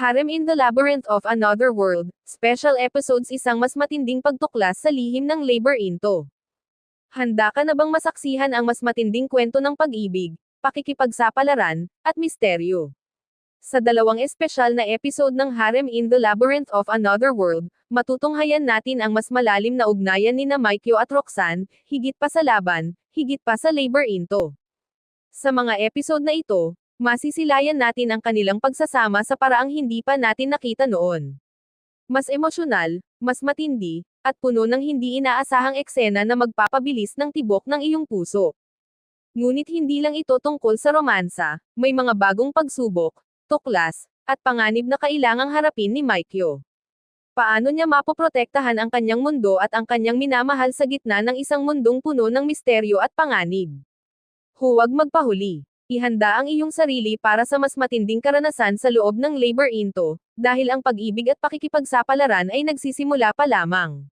Harem in the Labyrinth of Another World, Special Episodes, isang mas matinding pagtuklas sa lihim ng labor into. Handa ka na bang masaksihan ang mas matinding kwento ng pag-ibig, pakikipagsapalaran, at misteryo? Sa dalawang espesyal na episode ng Harem in the Labyrinth of Another World, matutunghayan natin ang mas malalim na ugnayan ni Maikyo at Roxanne, higit pa sa laban, higit pa sa labor into. Sa mga episode na ito, masisilayan natin ang kanilang pagsasama sa paraang hindi pa natin nakita noon. Mas emosyonal, mas matindi, at puno ng hindi inaasahang eksena na magpapabilis ng tibok ng iyong puso. Ngunit hindi lang ito tungkol sa romansa, may mga bagong pagsubok, tuklas, at panganib na kailangang harapin ni Maikyo. Paano niya mapoprotektahan ang kanyang mundo at ang kanyang minamahal sa gitna ng isang mundong puno ng misteryo at panganib? Huwag magpahuli. Ihanda ang iyong sarili para sa mas matinding karanasan sa loob ng labor into, dahil ang pag-ibig at pakikipagsapalaran ay nagsisimula pa lamang.